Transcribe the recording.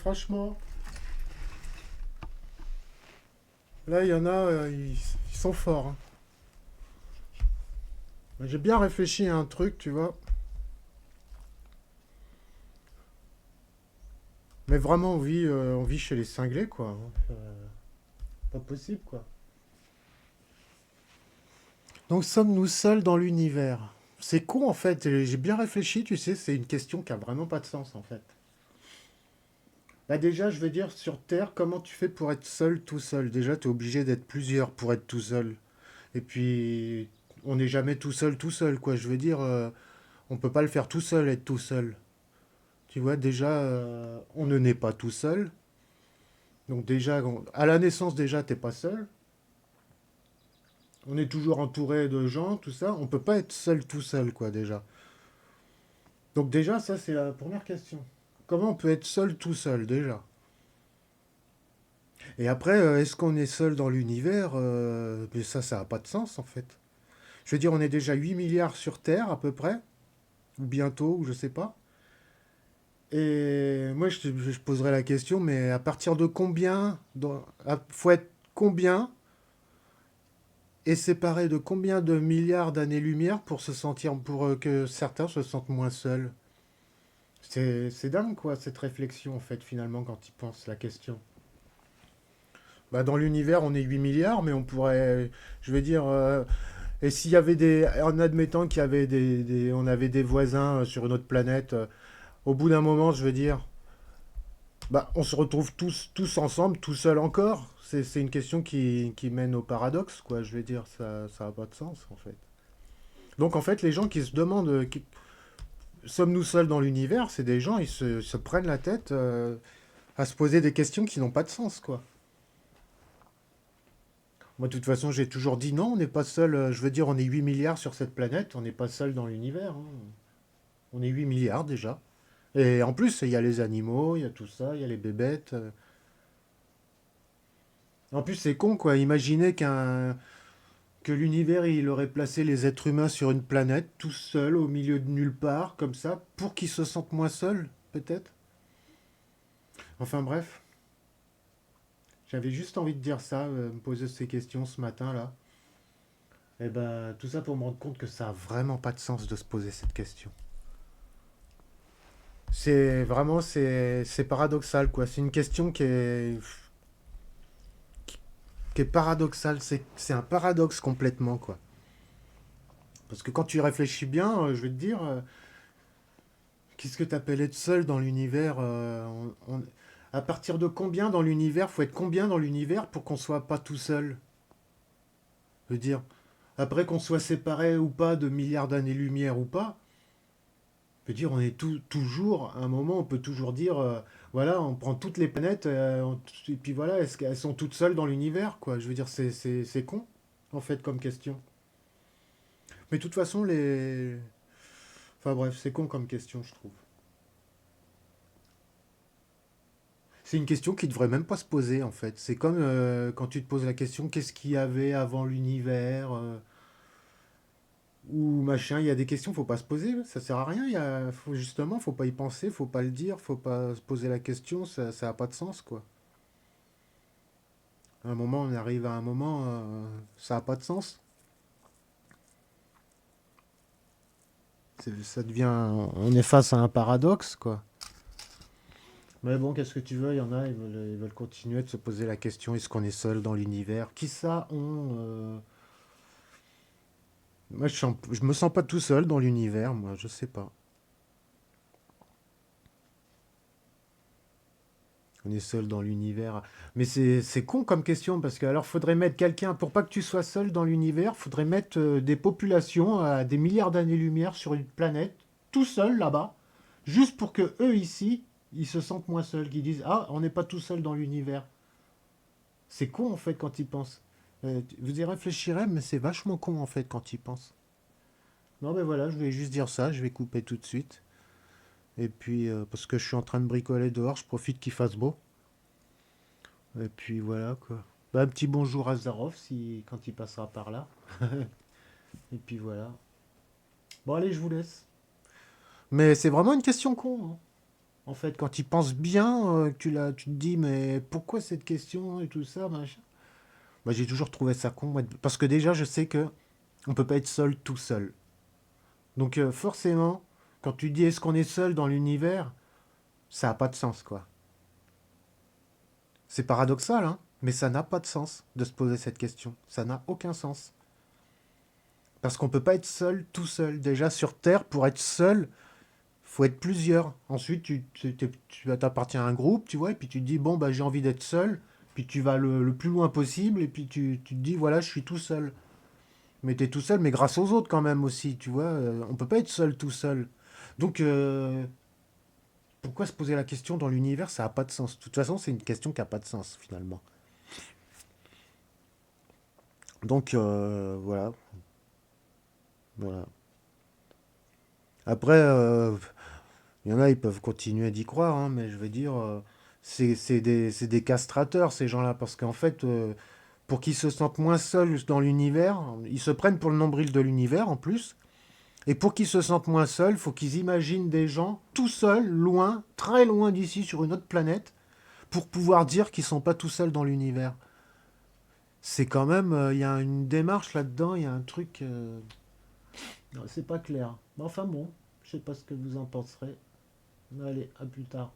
franchement, là, il y en a, ils sont forts, hein. J'ai bien réfléchi à un truc, tu vois. Mais vraiment, on vit chez les cinglés, quoi. Pas possible, quoi. Donc, sommes-nous seuls dans l'univers? C'est con, en fait. Et j'ai bien réfléchi, tu sais, c'est une question qui a vraiment pas de sens, en fait. Bah déjà, je veux dire, sur Terre, comment tu fais pour être seul, tout seul? Déjà, tu es obligé d'être plusieurs pour être tout seul. Et puis, on n'est jamais tout seul, quoi. Je veux dire, on peut pas le faire tout seul, être tout seul. Tu vois, déjà, on ne naît pas tout seul. Donc déjà, à la naissance, déjà, t'es pas seul. On est toujours entouré de gens, tout ça. On peut pas être seul tout seul, quoi, déjà. Donc déjà, ça, c'est la première question. Comment on peut être seul tout seul, déjà? Et après, est-ce qu'on est seul dans l'univers? Mais ça n'a pas de sens, en fait. Je veux dire, on est déjà 8 milliards sur Terre, à peu près. Ou bientôt, ou je sais pas. Et moi, je poserais la question, mais à partir de combien faut être combien et séparé de combien de milliards d'années-lumière pour se sentir, pour que certains se sentent moins seuls? C'est dingue, quoi, cette réflexion, en fait, finalement, quand ils pensent la question. Bah, dans l'univers, on est 8 milliards, mais on pourrait, je veux dire, et s'il y avait en admettant qu'il y avait on avait des voisins sur une autre planète, au bout d'un moment, je veux dire, bah, on se retrouve tous ensemble, tout seuls encore. C'est une question qui mène au paradoxe, quoi. Je veux dire, ça a pas de sens, en fait. Donc, en fait, les gens qui se demandent, sommes-nous seuls dans l'univers? C'est des gens, se prennent la tête à se poser des questions qui n'ont pas de sens, quoi. Moi, de toute façon, j'ai toujours dit non, on n'est pas seul. Je veux dire, on est 8 milliards sur cette planète, on n'est pas seul dans l'univers, hein. On est 8 milliards déjà. Et en plus, il y a les animaux, il y a tout ça, il y a les bébêtes. En plus, c'est con, quoi. Imaginez que l'univers, il aurait placé les êtres humains sur une planète, tout seul, au milieu de nulle part, comme ça, pour qu'ils se sentent moins seuls, peut-être. Enfin bref, j'avais juste envie de dire ça, me poser ces questions ce matin-là. Et ben, tout ça pour me rendre compte que ça a vraiment pas de sens de se poser cette question. C'est vraiment, c'est paradoxal, quoi. C'est une question qui est paradoxale. C'est un paradoxe complètement, quoi. Parce que quand tu y réfléchis bien, je vais te dire, qu'est-ce que tu appelles être seul dans l'univers? À partir de combien dans l'univers? Faut être combien dans l'univers pour qu'on soit pas tout seul? Je veux dire, après qu'on soit séparé ou pas de milliards d'années-lumière ou pas, je veux dire, on est toujours, à un moment, on peut toujours dire, voilà, on prend toutes les planètes, et puis voilà, est-ce qu'elles sont toutes seules dans l'univers, quoi? Je veux dire, c'est con, en fait, comme question. Mais de toute façon, enfin bref, c'est con comme question, je trouve. C'est une question qui devrait même pas se poser, en fait. C'est comme quand tu te poses la question, qu'est-ce qu'il y avait avant l'univers, ou machin, il y a des questions, faut pas se poser, ça sert à rien, justement, faut pas y penser, faut pas le dire, faut pas se poser la question, ça a pas de sens, quoi. À un moment, on arrive à un moment, ça a pas de sens. Ça devient, on est face à un paradoxe, quoi. Mais bon, qu'est-ce que tu veux, il y en a, ils veulent continuer de se poser la question, est-ce qu'on est seul dans l'univers? Qui ça on Moi, je me sens pas tout seul dans l'univers, moi, je sais pas. On est seul dans l'univers. Mais c'est con comme question, parce que alors faudrait mettre quelqu'un, pour pas que tu sois seul dans l'univers, faudrait mettre des populations à des milliards d'années-lumière sur une planète, tout seul là-bas, juste pour que eux ici, ils se sentent moins seuls, qu'ils disent ah, on n'est pas tout seul dans l'univers. C'est con en fait quand ils pensent. Vous y réfléchirez, mais c'est vachement con en fait quand ils pensent. Non, mais voilà, je vais juste dire ça, je vais couper tout de suite. Et puis, parce que je suis en train de bricoler dehors, je profite qu'il fasse beau. Et puis voilà quoi. Bah, un petit bonjour à Zarov si, quand il passera par là. Et puis voilà. Bon, allez, je vous laisse. Mais c'est vraiment une question con, hein. En fait, quand tu penses bien, tu te dis, mais pourquoi cette question et tout ça, machin. Moi, j'ai toujours trouvé ça con, moi, parce que déjà, je sais que on peut pas être seul tout seul. Donc, forcément, quand tu dis est-ce qu'on est seul dans l'univers, ça a pas de sens, quoi. C'est paradoxal, hein, mais ça n'a pas de sens de se poser cette question. Ça n'a aucun sens. Parce qu'on peut pas être seul tout seul. Déjà, sur Terre, pour être seul, faut être plusieurs. Ensuite, tu t'appartiens à un groupe, tu vois, et puis tu te dis, bon, bah, j'ai envie d'être seul, puis tu vas le plus loin possible, et puis tu te dis, voilà, je suis tout seul. Mais tu es tout seul, mais grâce aux autres quand même aussi, tu vois. On peut pas être seul tout seul. Donc, pourquoi se poser la question dans l'univers, ça n'a pas de sens. De toute façon, c'est une question qui n'a pas de sens, finalement. Donc, voilà. Voilà. Après, il y en a, ils peuvent continuer d'y croire, hein, mais je veux dire, c'est des castrateurs, ces gens-là, parce qu'en fait, pour qu'ils se sentent moins seuls dans l'univers, ils se prennent pour le nombril de l'univers en plus, et pour qu'ils se sentent moins seuls, il faut qu'ils imaginent des gens tout seuls, loin, très loin d'ici, sur une autre planète, pour pouvoir dire qu'ils sont pas tout seuls dans l'univers. C'est quand même, il y a une démarche là-dedans, il y a un truc, non, c'est pas clair. Mais enfin bon, je sais pas ce que vous en penserez. Allez, à plus tard.